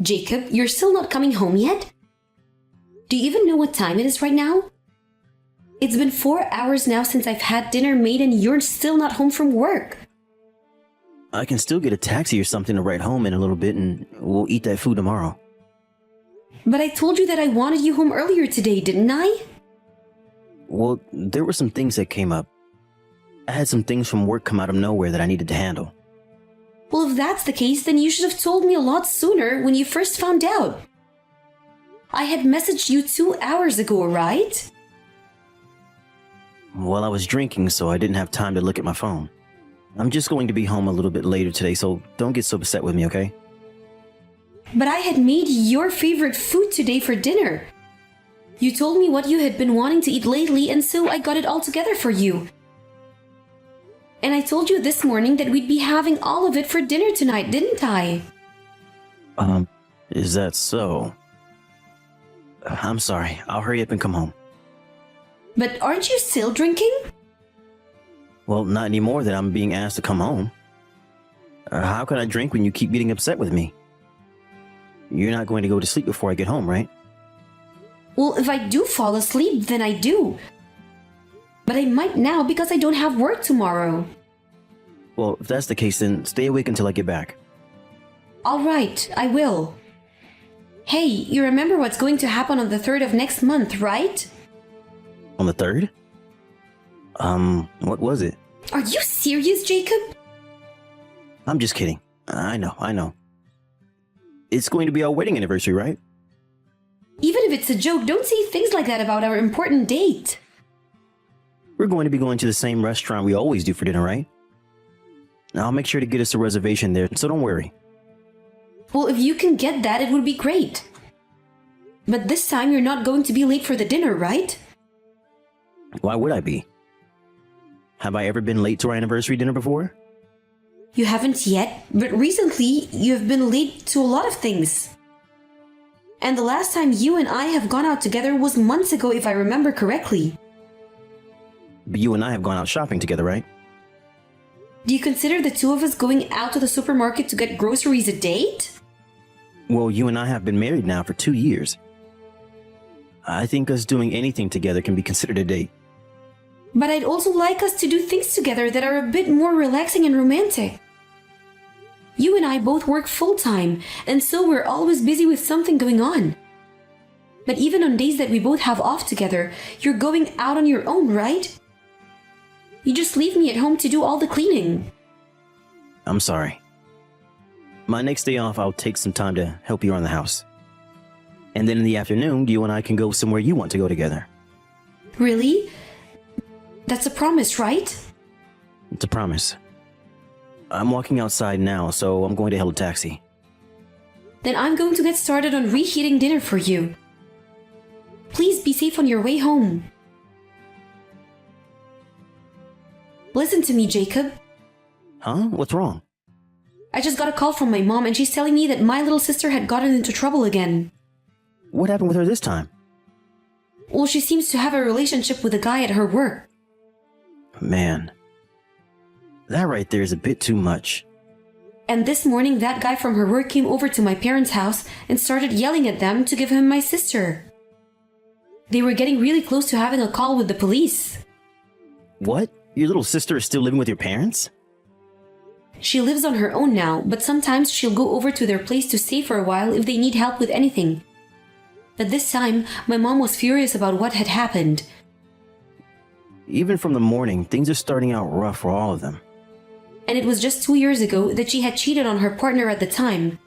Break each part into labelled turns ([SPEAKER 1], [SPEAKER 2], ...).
[SPEAKER 1] Jacob, you're still not coming home yet? Do you even know what time it is right now? It's been 4 hours now since I've had dinner made and you're still not home from work.
[SPEAKER 2] I can still get a taxi or something to ride home in a little bit and we'll eat that food tomorrow.
[SPEAKER 1] But I told you that I wanted you home earlier today, didn't I?
[SPEAKER 2] Well, there were some things that came up. I had some things from work come out of nowhere that I needed to handle.
[SPEAKER 1] Well, if that's the case, then you should have told me a lot sooner when you first found out. I had messaged you 2 hours ago, right?
[SPEAKER 2] Well, I was drinking, so I didn't have time to look at my phone. I'm just going to be home a little bit later today, so don't get so upset with me, okay?
[SPEAKER 1] But I had made your favorite food today for dinner. You told me what you had been wanting to eat lately, and so I got it all together for you. And I told you this morning that we'd be having all of it for dinner tonight, didn't I?
[SPEAKER 2] Is that so? I'm sorry. I'll hurry up and come home.
[SPEAKER 1] But aren't you still drinking?
[SPEAKER 2] Well, not anymore that I'm being asked to come home. How can I drink when you keep getting upset with me? You're not going to go to sleep before I get home, right?
[SPEAKER 1] Well, if I do fall asleep, then I do. But I might now because I don't have work tomorrow.
[SPEAKER 2] Well, if that's the case, then stay awake until I get back.
[SPEAKER 1] All right, I will. Hey, you remember what's going to happen on the 3rd of next month, right?
[SPEAKER 2] On the 3rd? What was it?
[SPEAKER 1] Are you serious, Jacob?
[SPEAKER 2] I'm just kidding. I know. It's going to be our wedding anniversary, right?
[SPEAKER 1] Even if it's a joke, don't say things like that about our important date.
[SPEAKER 2] We're going to be going to the same restaurant we always do for dinner, right? I'll make sure to get us a reservation there, so don't worry.
[SPEAKER 1] Well, if you can get that, it would be great. But this time you're not going to be late for the dinner, right?
[SPEAKER 2] Why would I be? Have I ever been late to our anniversary dinner before?
[SPEAKER 1] You haven't yet, but recently you have been late to a lot of things. And the last time you and I have gone out together was months ago, if I remember correctly.
[SPEAKER 2] But you and I have gone out shopping together, right?
[SPEAKER 1] Do you consider the two of us going out to the supermarket to get groceries a date?
[SPEAKER 2] Well, you and I have been married now for 2 years. I think us doing anything together can be considered a date.
[SPEAKER 1] But I'd also like us to do things together that are a bit more relaxing and romantic. You and I both work full-time, and so we're always busy with something going on. But even on days that we both have off together, you're going out on your own, right? You just leave me at home to do all the cleaning.
[SPEAKER 2] I'm sorry. My next day off, I'll take some time to help you around the house. And then in the afternoon, you and I can go somewhere you want to go together.
[SPEAKER 1] Really? That's a promise, right?
[SPEAKER 2] It's a promise. I'm walking outside now, so I'm going to hail a taxi.
[SPEAKER 1] Then I'm going to get started on reheating dinner for you. Please be safe on your way home. Listen to me, Jacob.
[SPEAKER 2] Huh? What's wrong?
[SPEAKER 1] I just got a call from my mom and she's telling me that my little sister had gotten into trouble again.
[SPEAKER 2] What happened with her this time?
[SPEAKER 1] Well, she seems to have a relationship with a guy at her work.
[SPEAKER 2] Man. That right there is a bit too much.
[SPEAKER 1] And this morning, that guy from her work came over to my parents' house and started yelling at them to give him my sister. They were getting really close to having a call with the police.
[SPEAKER 2] What? Your little sister is still living with your parents?
[SPEAKER 1] She lives on her own now, but sometimes she'll go over to their place to stay for a while if they need help with anything. But this time, my mom was furious about what had happened.
[SPEAKER 2] Even from the morning, things are starting out rough for all of them.
[SPEAKER 1] And it was just 2 years ago that she had cheated on her partner at the time,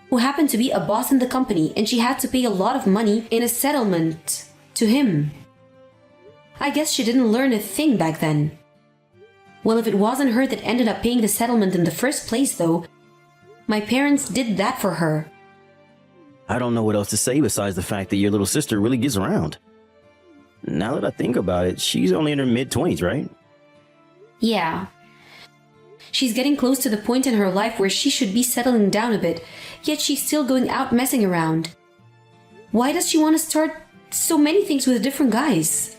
[SPEAKER 1] who happened to be a boss in the company, and she had to pay a lot of money in a settlement to him. I guess she didn't learn a thing back then. Well, if it wasn't her that ended up paying the settlement in the first place, though, my parents did that for her.
[SPEAKER 2] I don't know what else to say besides the fact that your little sister really gets around. Now that I think about it, she's only in her mid-20s, right?
[SPEAKER 1] Yeah. She's getting close to the point in her life where she should be settling down a bit, yet she's still going out messing around. Why does she want to start so many things with different guys?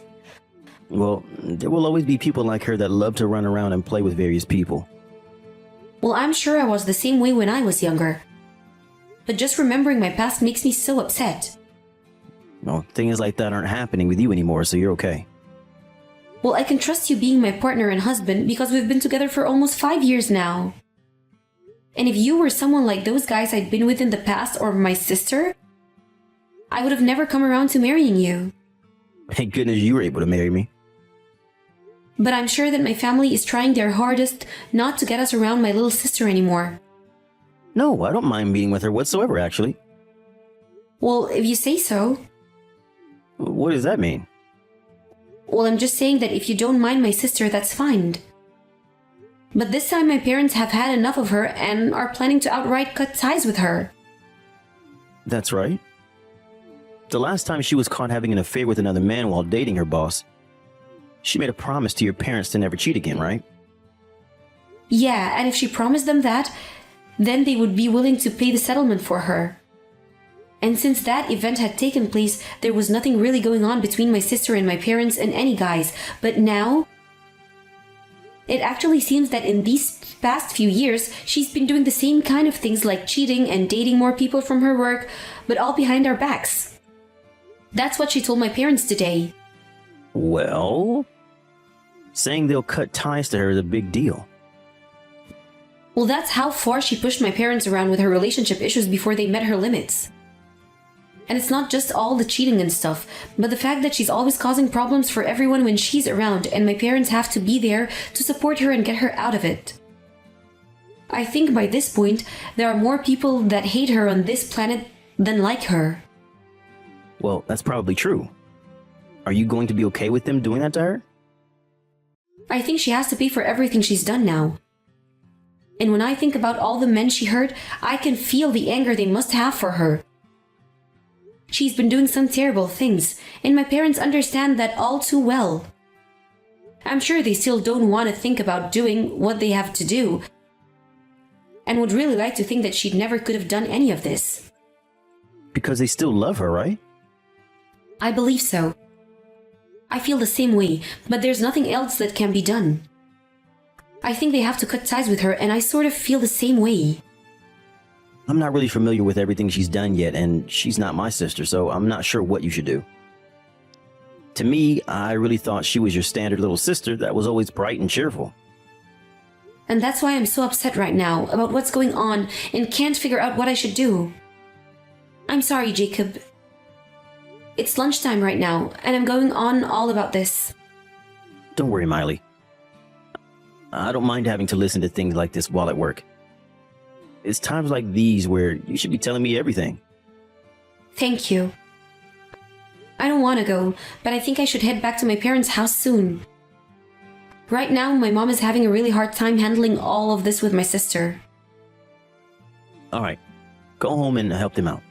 [SPEAKER 2] Well, there will always be people like her that love to run around and play with various people.
[SPEAKER 1] Well, I'm sure I was the same way when I was younger. but just remembering my past makes me so upset.
[SPEAKER 2] Well, things like that aren't happening with you anymore, so you're okay.
[SPEAKER 1] Well, I can trust you being my partner and husband because we've been together for almost 5 years now. And if you were someone like those guys I'd been with in the past or my sister, I would have never come around to marrying you.
[SPEAKER 2] Thank goodness you were able to marry me.
[SPEAKER 1] But I'm sure that my family is trying their hardest not to get us around my little sister anymore.
[SPEAKER 2] No, I don't mind meeting with her whatsoever, actually.
[SPEAKER 1] Well, if you say so.
[SPEAKER 2] What does that mean?
[SPEAKER 1] Well, I'm just saying that if you don't mind my sister, that's fine. But this time my parents have had enough of her and are planning to outright cut ties with her.
[SPEAKER 2] That's right. The last time she was caught having an affair with another man while dating her boss, she made a promise to your parents to never cheat again, right?
[SPEAKER 1] Yeah, and if she promised them that, then they would be willing to pay the settlement for her. And since that event had taken place, there was nothing really going on between my sister and my parents and any guys. But now, it actually seems that in these past few years, she's been doing the same kind of things like cheating and dating more people from her work, but all behind our backs. That's what she told my parents today.
[SPEAKER 2] Well, saying they'll cut ties to her is a big deal.
[SPEAKER 1] Well, that's how far she pushed my parents around with her relationship issues before they met her limits. And it's not just all the cheating and stuff, but the fact that she's always causing problems for everyone when she's around, and my parents have to be there to support her and get her out of it. I think by this point, there are more people that hate her on this planet than like her.
[SPEAKER 2] Well, that's probably true. Are you going to be okay with them doing that to her?
[SPEAKER 1] I think she has to pay for everything she's done now. And when I think about all the men she hurt, I can feel the anger they must have for her. She's been doing some terrible things, and my parents understand that all too well. I'm sure they still don't want to think about doing what they have to do, and would really like to think that she never could have done any of this.
[SPEAKER 2] Because they still love her, right?
[SPEAKER 1] I believe so. I feel the same way, but there's nothing else that can be done. I think they have to cut ties with her, and I sort of feel the same way.
[SPEAKER 2] I'm not really familiar with everything she's done yet, and she's not my sister, so I'm not sure what you should do. To me, I really thought she was your standard little sister that was always bright and cheerful.
[SPEAKER 1] And that's why I'm so upset right now about what's going on and can't figure out what I should do. I'm sorry, Jacob. It's lunchtime right now, and I'm going on all about this.
[SPEAKER 2] Don't worry, Miley. I don't mind having to listen to things like this while at work. It's times like these where you should be telling me everything.
[SPEAKER 1] Thank you. I don't want to go, but I think I should head back to my parents' house soon. Right now, my mom is having a really hard time handling all of this with my sister.
[SPEAKER 2] Alright, go home and help them out.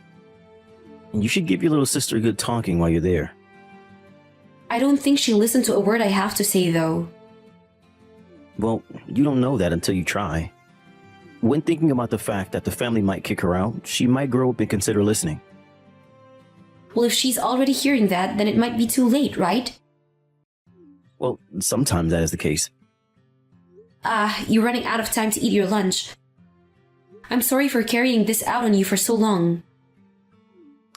[SPEAKER 2] And you should give your little sister a good talking while you're there.
[SPEAKER 1] I don't think she'll listen to a word I have to say, though.
[SPEAKER 2] Well, you don't know that until you try. When thinking about the fact that the family might kick her out, she might grow up and consider listening.
[SPEAKER 1] Well, if she's already hearing that, then it might be too late, right?
[SPEAKER 2] Well, sometimes that is the case.
[SPEAKER 1] You're running out of time to eat your lunch. I'm sorry for carrying this out on you for so long.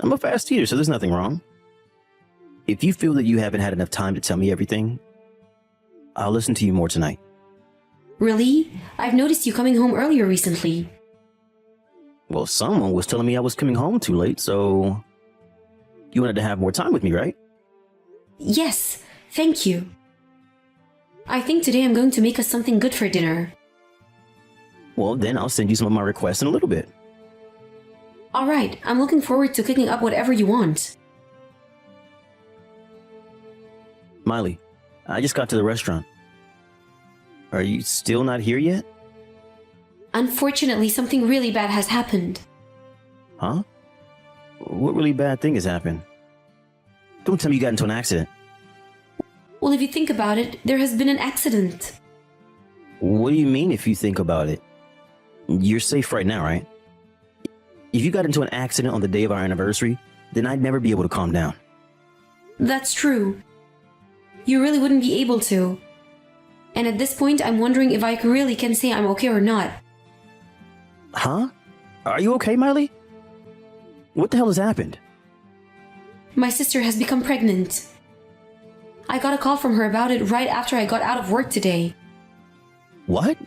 [SPEAKER 2] I'm a fast eater, so there's nothing wrong. If you feel that you haven't had enough time to tell me everything, I'll listen to you more tonight.
[SPEAKER 1] Really? I've noticed you coming home earlier recently.
[SPEAKER 2] Well, someone was telling me I was coming home too late, so... You wanted to have more time with me, right?
[SPEAKER 1] Yes, thank you. I think today I'm going to make us something good for dinner.
[SPEAKER 2] Well, then I'll send you some of my requests in a little bit.
[SPEAKER 1] Alright, I'm looking forward to cooking up whatever you want.
[SPEAKER 2] Miley, I just got to the restaurant. Are you still not here yet?
[SPEAKER 1] Unfortunately, something really bad has happened.
[SPEAKER 2] Huh? What really bad thing has happened? Don't tell me you got into an accident.
[SPEAKER 1] Well, if you think about it, there has been an accident.
[SPEAKER 2] What do you mean if you think about it? You're safe right now, right? If you got into an accident on the day of our anniversary, then I'd never be able to calm down.
[SPEAKER 1] That's true. You really wouldn't be able to. And at this point, I'm wondering if I really can say I'm okay or not.
[SPEAKER 2] Huh? Are you okay, Miley? What the hell has happened?
[SPEAKER 1] My sister has become pregnant. I got a call from her about it right after I got out of work today.
[SPEAKER 2] What?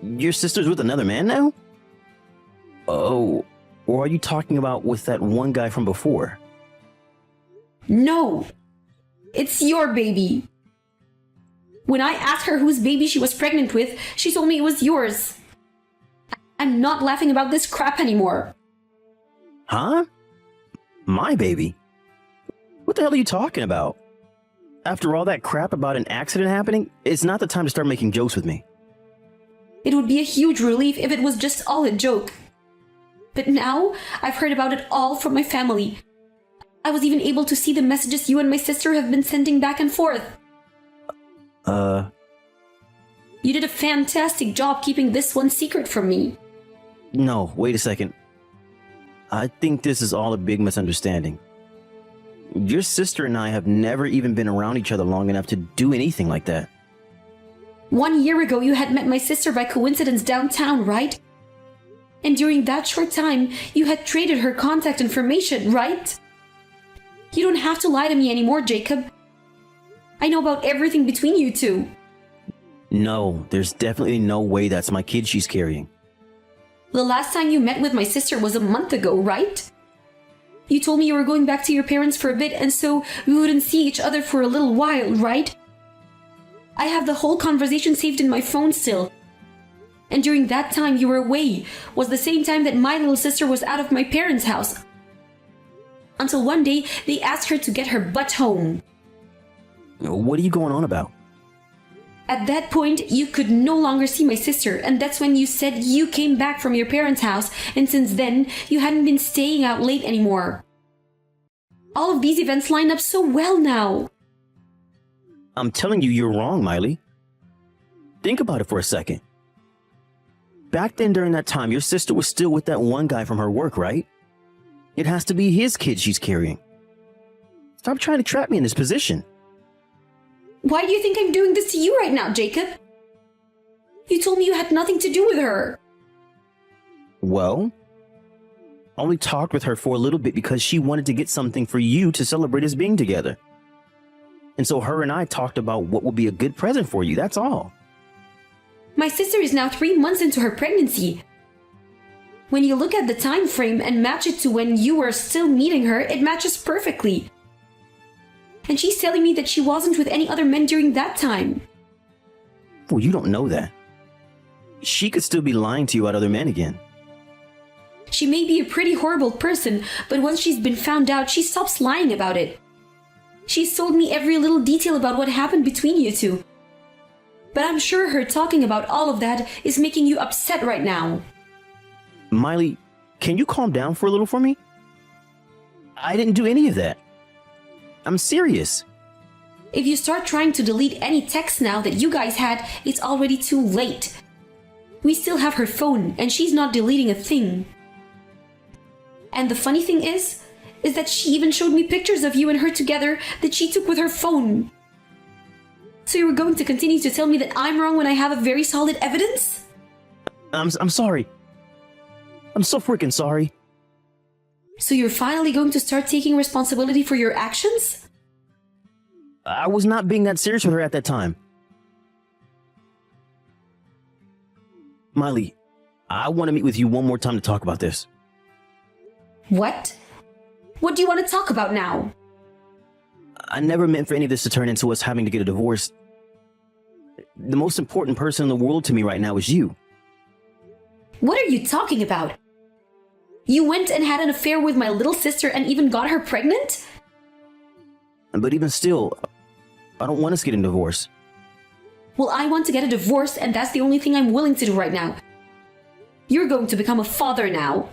[SPEAKER 2] Your sister's with another man now? Oh, or are you talking about with that one guy from before?
[SPEAKER 1] No, it's your baby. When I asked her whose baby she was pregnant with, she told me it was yours. I'm not laughing about this crap anymore.
[SPEAKER 2] Huh? My baby? What the hell are you talking about? After all that crap about an accident happening, it's not the time to start making jokes with me.
[SPEAKER 1] It would be a huge relief if it was just all a joke. But now, I've heard about it all from my family. I was even able to see the messages you and my sister have been sending back and forth. You did a fantastic job keeping this one secret from me.
[SPEAKER 2] No, wait a second. I think this is all a big misunderstanding. Your sister and I have never even been around each other long enough to do anything like that.
[SPEAKER 1] 1 year ago, you had met my sister by coincidence downtown, right? And during that short time, you had traded her contact information, right? You don't have to lie to me anymore, Jacob. I know about everything between you two.
[SPEAKER 2] No, there's definitely no way that's my kid she's carrying.
[SPEAKER 1] The last time you met with my sister was a month ago, right? You told me you were going back to your parents for a bit and so we wouldn't see each other for a little while, right? I have the whole conversation saved in my phone still. And during that time you were away was the same time that my little sister was out of my parents' house. Until one day they asked her to get her butt home.
[SPEAKER 2] What are you going on about?
[SPEAKER 1] At that point, you could no longer see my sister, and that's when you said you came back from your parents' house, and since then, you hadn't been staying out late anymore. All of these events line up so well now.
[SPEAKER 2] I'm telling you, you're wrong, Miley. Think about it for a second. Back then during that time, your sister was still with that one guy from her work, right? It has to be his kid she's carrying. Stop trying to trap me in this position.
[SPEAKER 1] Why do you think I'm doing this to you right now, Jacob? You told me you had nothing to do with her.
[SPEAKER 2] Well, I only talked with her for a little bit because she wanted to get something for you to celebrate us being together. And so her and I talked about what would be a good present for you, that's all.
[SPEAKER 1] My sister is now 3 months into her pregnancy. When you look at the time frame and match it to when you were still meeting her, it matches perfectly. And she's telling me that she wasn't with any other men during that time.
[SPEAKER 2] Well, you don't know that. She could still be lying to you about other men again.
[SPEAKER 1] She may be a pretty horrible person, but once she's been found out, she stops lying about it. She's told me every little detail about what happened between you two. But I'm sure her talking about all of that is making you upset right now.
[SPEAKER 2] Miley, can you calm down for a little for me? I didn't do any of that. I'm serious.
[SPEAKER 1] If you start trying to delete any texts now that you guys had, it's already too late. We still have her phone, and she's not deleting a thing. And the funny thing is that she even showed me pictures of you and her together that she took with her phone. So you were going to continue to tell me that I'm wrong when I have a very solid evidence?
[SPEAKER 2] I'm sorry. I'm so freaking sorry.
[SPEAKER 1] So you're finally going to start taking responsibility for your actions?
[SPEAKER 2] I was not being that serious with her at that time. Miley, I want to meet with you one more time to talk about this.
[SPEAKER 1] What? What do you want to talk about now?
[SPEAKER 2] I never meant for any of this to turn into us having to get a divorce. The most important person in the world to me right now is you.
[SPEAKER 1] What are you talking about? You went and had an affair with my little sister and even got her pregnant?
[SPEAKER 2] But even still, I don't want us getting divorced.
[SPEAKER 1] Well, I want to get a divorce, and that's the only thing I'm willing to do right now. You're going to become a father now.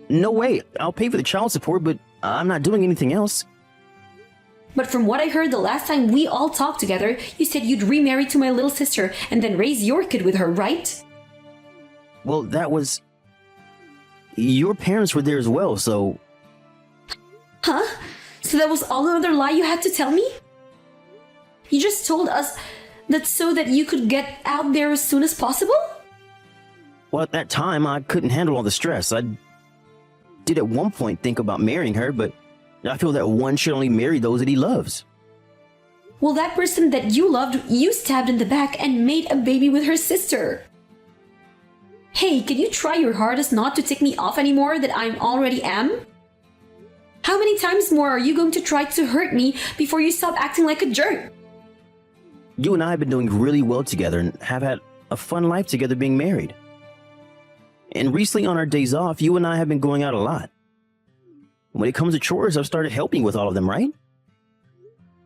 [SPEAKER 2] No way. I'll pay for the child support, but I'm not doing anything else.
[SPEAKER 1] But from what I heard the last time we all talked together, you said you'd remarry to my little sister and then raise your kid with her, right?
[SPEAKER 2] Well, that was... Your parents were there as well, so...
[SPEAKER 1] Huh? So that was all another lie you had to tell me? You just told us that so that you could get out there as soon as possible?
[SPEAKER 2] Well, at that time, I couldn't handle all the stress. I did at one point think about marrying her, but I feel that one should only marry those that he loves.
[SPEAKER 1] Well, that person that you loved, you stabbed in the back and made a baby with her sister. Hey, can you try your hardest not to tick me off anymore that I already am? How many times more are you going to try to hurt me before you stop acting like a jerk?
[SPEAKER 2] You and I have been doing really well together and have had a fun life together being married. And recently on our days off, you and I have been going out a lot. When it comes to chores, I've started helping with all of them, right?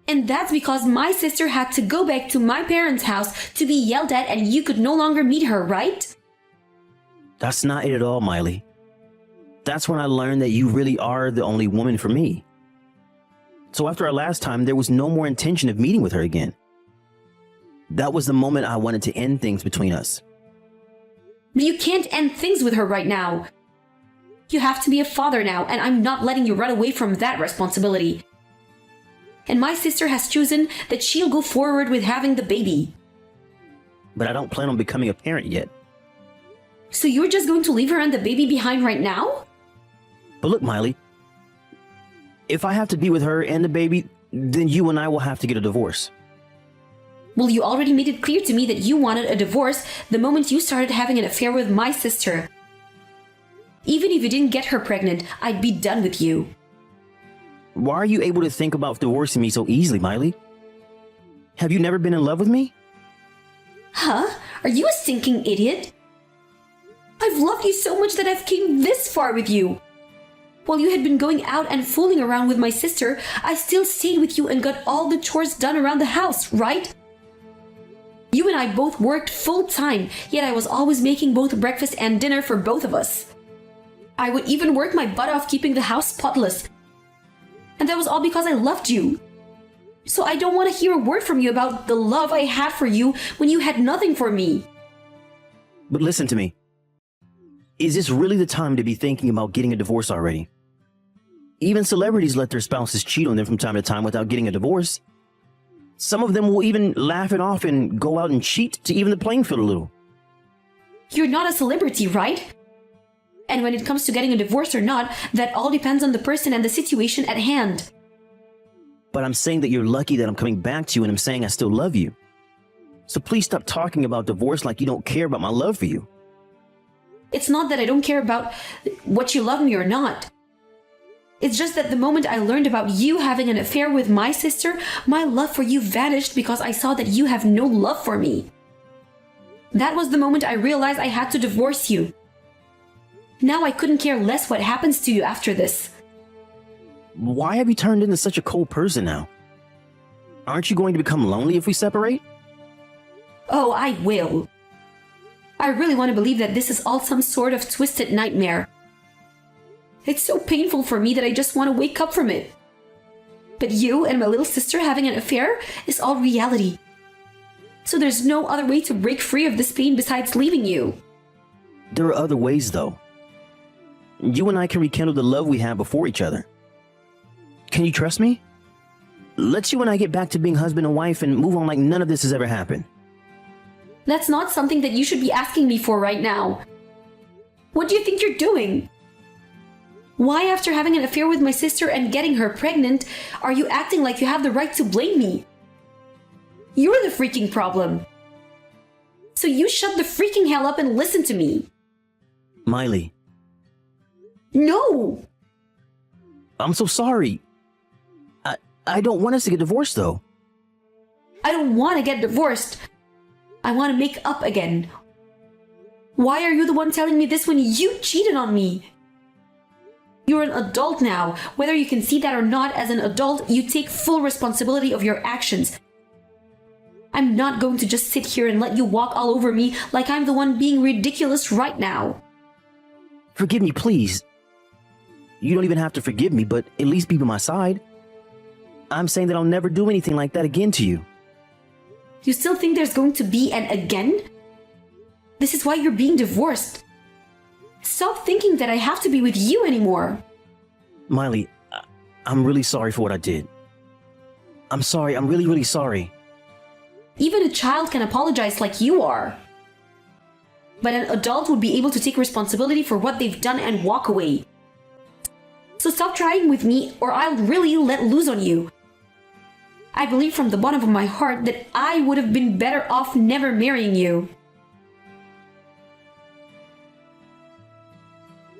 [SPEAKER 1] And that's because my sister had to go back to my parents' house to be yelled at and you could no longer meet her, right?
[SPEAKER 2] That's not it at all, Miley. That's when I learned that you really are the only woman for me. So after our last time, there was no more intention of meeting with her again. That was the moment I wanted to end things between us.
[SPEAKER 1] But you can't end things with her right now. You have to be a father now, and I'm not letting you run away from that responsibility. And my sister has chosen that she'll go forward with having the baby.
[SPEAKER 2] But I don't plan on becoming a parent yet.
[SPEAKER 1] So you're just going to leave her and the baby behind right now?
[SPEAKER 2] But look, Miley, if I have to be with her and the baby, then you and I will have to get a divorce.
[SPEAKER 1] Well, you already made it clear to me that you wanted a divorce the moment you started having an affair with my sister. Even if you didn't get her pregnant, I'd be done with you.
[SPEAKER 2] Why are you able to think about divorcing me so easily, Miley? Have you never been in love with me?
[SPEAKER 1] Huh? Are you a stinking idiot? I've loved you so much that I've came this far with you. While you had been going out and fooling around with my sister, I still stayed with you and got all the chores done around the house, right? You and I both worked full time, yet I was always making both breakfast and dinner for both of us. I would even work my butt off keeping the house spotless. And that was all because I loved you. So I don't want to hear a word from you about the love I had for you when you had nothing for me.
[SPEAKER 2] But listen to me. Is this really the time to be thinking about getting a divorce already? Even celebrities let their spouses cheat on them from time to time without getting a divorce. Some of them will even laugh it off and go out and cheat to even the playing field a little.
[SPEAKER 1] You're not a celebrity, right? And when it comes to getting a divorce or not, that all depends on the person and the situation at hand.
[SPEAKER 2] But I'm saying that you're lucky that I'm coming back to you and I'm saying I still love you. So please stop talking about divorce like you don't care about my love for you.
[SPEAKER 1] It's not that I don't care about what you love me or not. It's just that the moment I learned about you having an affair with my sister, my love for you vanished because I saw that you have no love for me. That was the moment I realized I had to divorce you. Now I couldn't care less what happens to you after this.
[SPEAKER 2] Why have you turned into such a cold person now? Aren't you going to become lonely if we separate?
[SPEAKER 1] Oh, I will. I really want to believe that this is all some sort of twisted nightmare. It's so painful for me that I just want to wake up from it. But you and my little sister having an affair is all reality. So there's no other way to break free of this pain besides leaving you.
[SPEAKER 2] There are other ways, though. You and I can rekindle the love we had before each other. Can you trust me? Let's you and I get back to being husband and wife and move on like none of this has ever happened.
[SPEAKER 1] That's not something that you should be asking me for right now. What do you think you're doing? Why, after having an affair with my sister and getting her pregnant, are you acting like you have the right to blame me? You're the freaking problem. So you shut the freaking hell up and listen to me.
[SPEAKER 2] Miley.
[SPEAKER 1] No!
[SPEAKER 2] I'm so sorry. I don't want us to get divorced, though.
[SPEAKER 1] I don't want to get divorced. I want to make up again. Why are you the one telling me this when you cheated on me? You're an adult now. Whether you can see that or not, as an adult, you take full responsibility of your actions. I'm not going to just sit here and let you walk all over me like I'm the one being ridiculous right now.
[SPEAKER 2] Forgive me, please. You don't even have to forgive me, but at least be by my side. I'm saying that I'll never do anything like that again to you.
[SPEAKER 1] You still think there's going to be an again? This is why you're being divorced. Stop thinking that I have to be with you anymore.
[SPEAKER 2] Miley, I'm really sorry for what I did. I'm sorry, I'm really, really sorry.
[SPEAKER 1] Even a child can apologize like you are. But an adult would be able to take responsibility for what they've done and walk away. So stop trying with me or I'll really let loose on you. I believe from the bottom of my heart that I would have been better off never marrying you.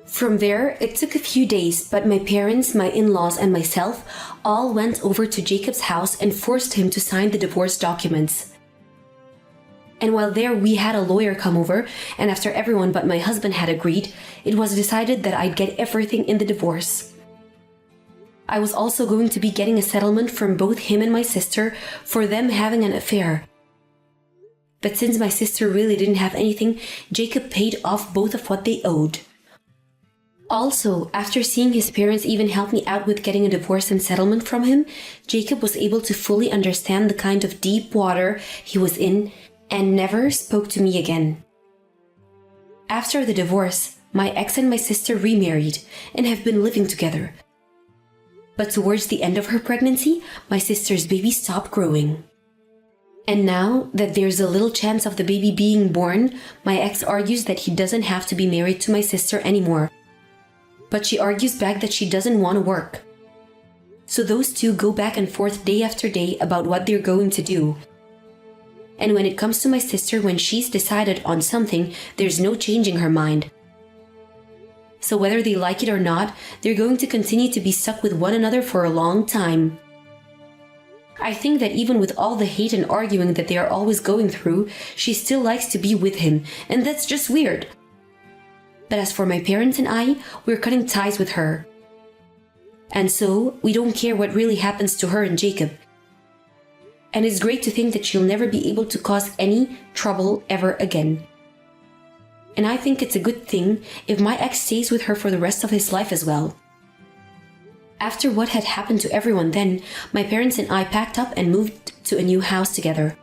[SPEAKER 1] From there, it took a few days, but my parents, my in-laws, and myself all went over to Jacob's house and forced him to sign the divorce documents. And while there, we had a lawyer come over, and after everyone but my husband had agreed, it was decided that I'd get everything in the divorce. I was also going to be getting a settlement from both him and my sister for them having an affair. But since my sister really didn't have anything, Jacob paid off both of what they owed. Also, after seeing his parents even help me out with getting a divorce and settlement from him, Jacob was able to fully understand the kind of deep water he was in and never spoke to me again. After the divorce, my ex and my sister remarried and have been living together. But towards the end of her pregnancy, my sister's baby stopped growing. And now that there's a little chance of the baby being born, my ex argues that he doesn't have to be married to my sister anymore. But she argues back that she doesn't want to work. So those two go back and forth day after day about what they're going to do. And when it comes to my sister, when she's decided on something, there's no changing her mind. So whether they like it or not, they're going to continue to be stuck with one another for a long time. I think that even with all the hate and arguing that they are always going through, she still likes to be with him, and that's just weird. But as for my parents and I, we're cutting ties with her. And so, we don't care what really happens to her and Jacob. And it's great to think that she'll never be able to cause any trouble ever again. And I think it's a good thing if my ex stays with her for the rest of his life as well. After what had happened to everyone then, my parents and I packed up and moved to a new house together.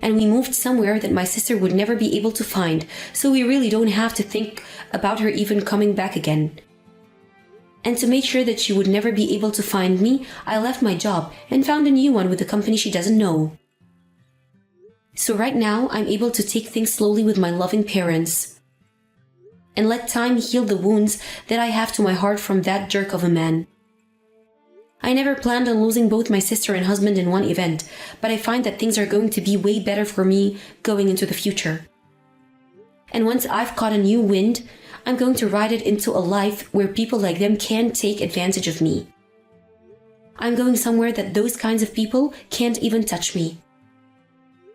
[SPEAKER 1] And we moved somewhere that my sister would never be able to find, so we really don't have to think about her even coming back again. And to make sure that she would never be able to find me, I left my job and found a new one with a company she doesn't know. So right now, I'm able to take things slowly with my loving parents and let time heal the wounds that I have to my heart from that jerk of a man. I never planned on losing both my sister and husband in one event, but I find that things are going to be way better for me going into the future. And once I've caught a new wind, I'm going to ride it into a life where people like them can't take advantage of me. I'm going somewhere that those kinds of people can't even touch me.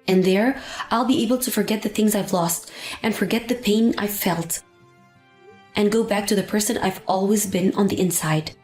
[SPEAKER 1] And there, I'll be able to forget the things I've lost and forget the pain I've felt and go back to the person I've always been on the inside.